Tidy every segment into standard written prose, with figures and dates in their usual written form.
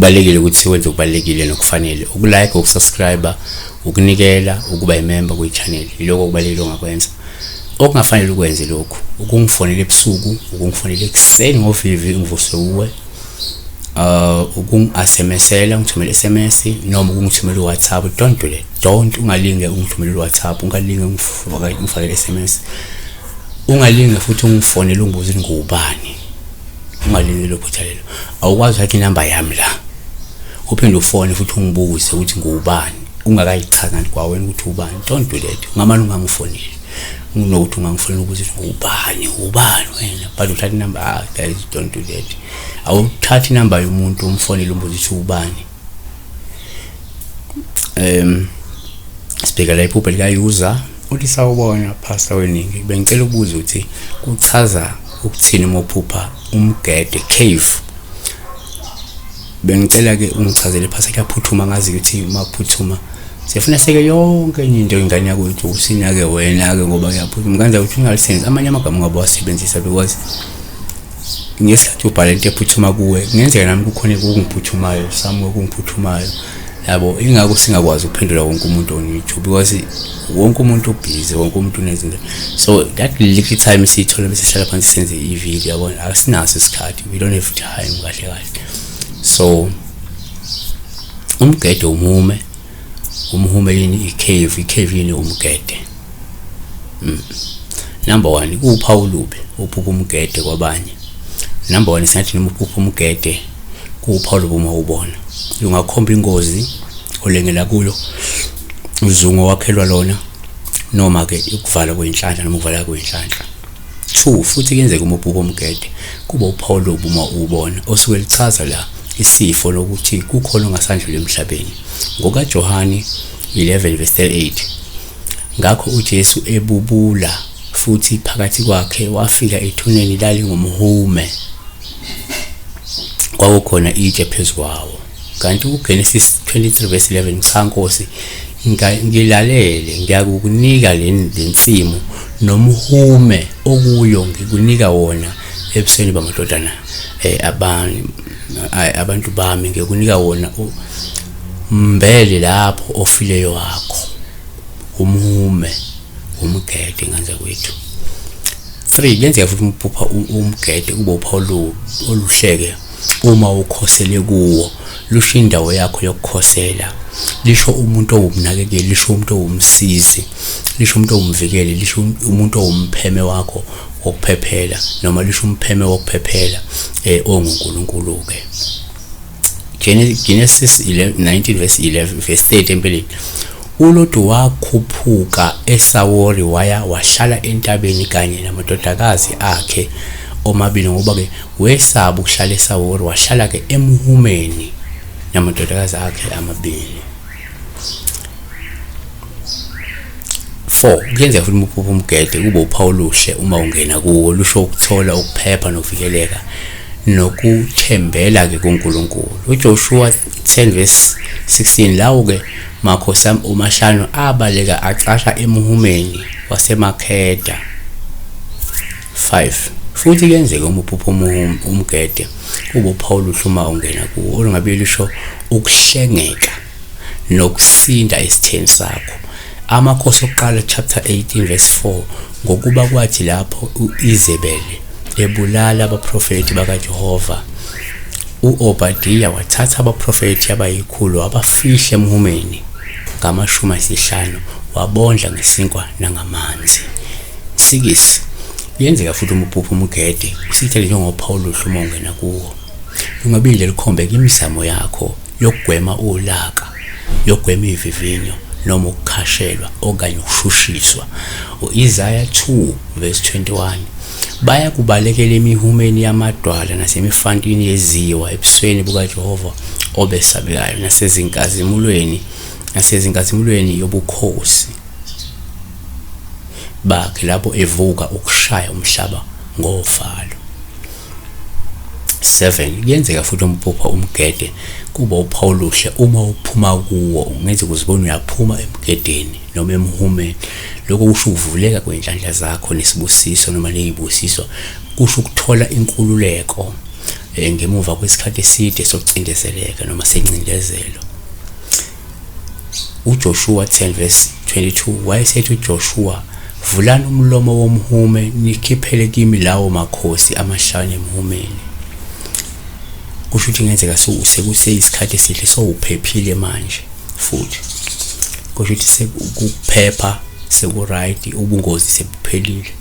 kubalekile ukuthi wenze ukubalekile nokufanele ukulike ukusubscribe ukunikela ukuba imember kwi-channel iloko kubalekile ongakwenza okungafanele ukwenze lokho ukungifonela ebusuku ukungifonela ekseni ngovivi ngivuse uwe ukungi-SMSela ngithumela SMS noma ukungithumela uWhatsApp don't do that don't ungalinge ungithumela uWhatsApp ungalinge ngifakele SMS ungalinge futhi ungifonela ungibuze ngubani ungalinge lokho thalelo awukwazi ukuthi inamba yami la uphinde ufone futhi ungibuze ukuthi ngubani ungakayichaza kwawena ukuthi ubani don't do that ngamani ungangifoneli unokuthi ungangifonela ukuthi ubani wena but uthatha inamba guys don't do that awuthatha inamba yomuntu umfonela umbuze ukuthi ubani speaker la iphupha lika user uthi sawubona pastor weningi bengicela ukubuza ukuthi kuchaza ukuthini mophupha umgede cave bengicela ke ungichazele pastor kuyaphuthuma ngazi ukuthi maphuthuma sifuna seke yonke into ingane yakwethu usina ke wena ke ngoba kuyaphuthuma kanjani ukuthi ungalisenze amanye amagama ngabe wasebenzisa because ngesikhathi ubhala into ephuthuma kuwe ngenzeka nami kukhona ukungiputhumayo samwe ukungiputhumayo yabo ingakho singakwazi ukuphendula wonke umuntu on YouTube because wonke umuntu ubhizi wonke umuntu unezinto so that little time sithola bese sihlala phansi senze i-video yabona asinaso isikhathi we don't have time kahle so umgede umhume yini i-cave yini umgede number 1 kuphawulube uphupha umgede kwabanye number 1 singathi noma uphupha umgede kuphawulube uma ubona ungakhomba ingozi olengela kulo uzungu wakhelwa lona noma ke ukuvala kwenhlanhla noma ukuvala kwenhlanhla 2 futhi kuyenzeka uma uphupha umgede kuba uphawulube uma ubona osuke lichaza la isifo lokuthi kukhona ongasandlula emhlabeni ngoka Johani 11:8 ngakho uJesu ebubula futhi phakathi kwakhe wafika ethuneni lali ngumhume kwakukhona itshe phezukwawo kanti uGenesis 23:11 ngisankosi ngilalele ngiyakukunika lensimu nomhume okuyo ngikunika wona ebusweni bamadodana abantu bami ngikunika wona mbele lapho ofileyo wakho umhume umgede nganza kwethu 3 kuyenzeka futhi umphupha umgede kuba uPaulo oluhleke uma ukhosele kuwo lusho indawo yakho yokukhosela lisho umuntu owumnakekeli lisho umuntu owumsizi lisho umuntu owumvikeli lisho umuntu owumpheme wakho wokuphephela noma lisho umpheme wokuphephela onguNkulunkulu ke Genesis 19:11 empeleni uLotu wakhuphuka eSawori wahlala entabeni kanye namadodakazi akhe omabili ngoba ke wesaba ukuhlala eSawori wahlala ke emhumeni namadodakazi akhe amabili 4 kuyenzeka futhi uphupha umgede kuba uPawuluhle uma ungena kuwo lusho ukuthola ukuphepha nokuvikeleka nokuthembela ke kuNkulunkulu uJoshua 10:16 lawo ke makhosi umashano abaleka aqasha emhumeni wasemakheda 5 futhi kuyenzeka uma uphupha umgede kuba uPawuluhle uma ungena kuwo olungabe lisho ukuhlengeka nokusinda esitheni sakho amakhosi okuqala chapter 18:4 ngokuba kwathi lapho uIzebele ebulala abaprofeti bakaJehova uObadiya wathatha abaprofeti abayikhulu abafihle emhumeni ngama-50 wabondla ngesinkwa nangamanzi 6 yenzeka futhi uphupha umgede usithele njengoPawuluhle uma ungena kuwo ungabile likhombeka imizamo yakho yokugwema ulaka yokugwema ivivinyo noma ukukhashelwa okanye ukushushiswa uIsaiah 2:21 baya kubalekela emihumeni yamadwala nasemifantini yeziwa ebusweni bukaJehova obesabekayo nasezinkazimulweni yobukhosi bakhe lapho evuka ukushaya umhlaba ngofalo 7 kuyenzeka futhi umphupha umgede kuba uPawuluhle uma uphuma kuwo ungenze kuzibona uyaphuma emgedeni noma emhumeni lokho kusho ukuvuleka kwenhlanhla zakho nesibusiso noma nezibusiso kusho ukuthola inkululeko ngemuva kwesikhathi eside sokucindezeleka noma sencindezelo. uJoshua 10 verse 22 wayesethi uJoshua, vulani umlomo womhume nikhiphele kimi lawo makhosi amahlanu emhumeni. Kusho ukuthi ngenzeka sekuseyisikhathi esihle sowuphephile manje futhi. Kusho ukuthi sekuphepha sekuright, ubungozi sebuphelile.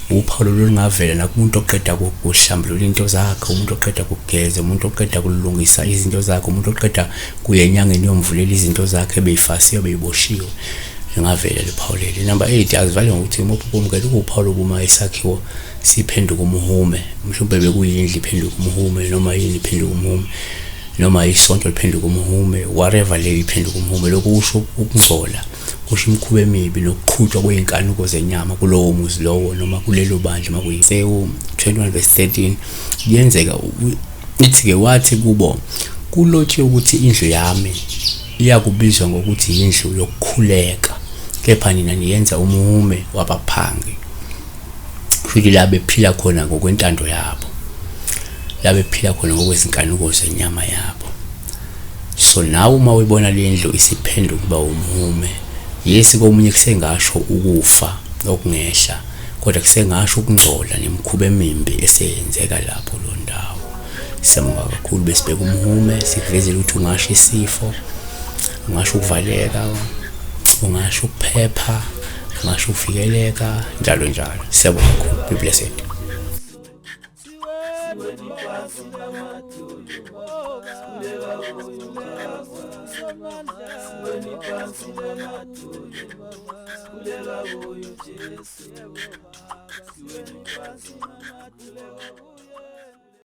Uphawu lungavela nakumuntu oqeda ukuhlambulula into zakhe, umuntu oqeda ukugeza, umuntu oqeda ukulungisa izinto zakhe, umuntu oqeda kuyenyangeni yomvulela izinto zakhe ebeyifasiwe beyiboshiwe. Lingavela lephawu leli. Number 8 azivale ngokuthi umphupho umgede kuwuphawu obuma isakhiwo siphenduka umhume. Mhlawumbe bekuyindlu iphenduka umhume, noma yini iphenduka umhume, noma isonto liphenduka umhume, whatever le iphenduka umhume. Lokho kusho ukungcola, kusho imikhuba emibi nokuqhutshwa kweinkanuko zenyama kulowo muzi lowo noma kulelo bandla makuyisewu 21 verse 13. Kuyenzeka ithi ke wathi kubo, kulotshiwe ukuthi indlu yami iyakubizwa ngokuthi indlu yokukhuleka, kepha nina niyenza umhume wabaphangi. Futhi la bephila khona ngokwentando yabo, la bephila khona ngokwezinkanuko zenyama yabo. So nawe uma uyibona le ndlu isiphenduka kuba umhume, yesi komunye kusengasho ukufa okungehla, kodwa kusengasho ukungcola nemikhuba emimbi eseyenzeka lapho lo ndawo. Siyabonga kakhulu besibeka umhume, sikuvezela ukuthi ungasho isifo, ungasho ukuvaleka, ungasho ukuphepha, ungasho ukuvikeleka, njalo njalo. Siyabonga kakhulu. Be blessed. Kulela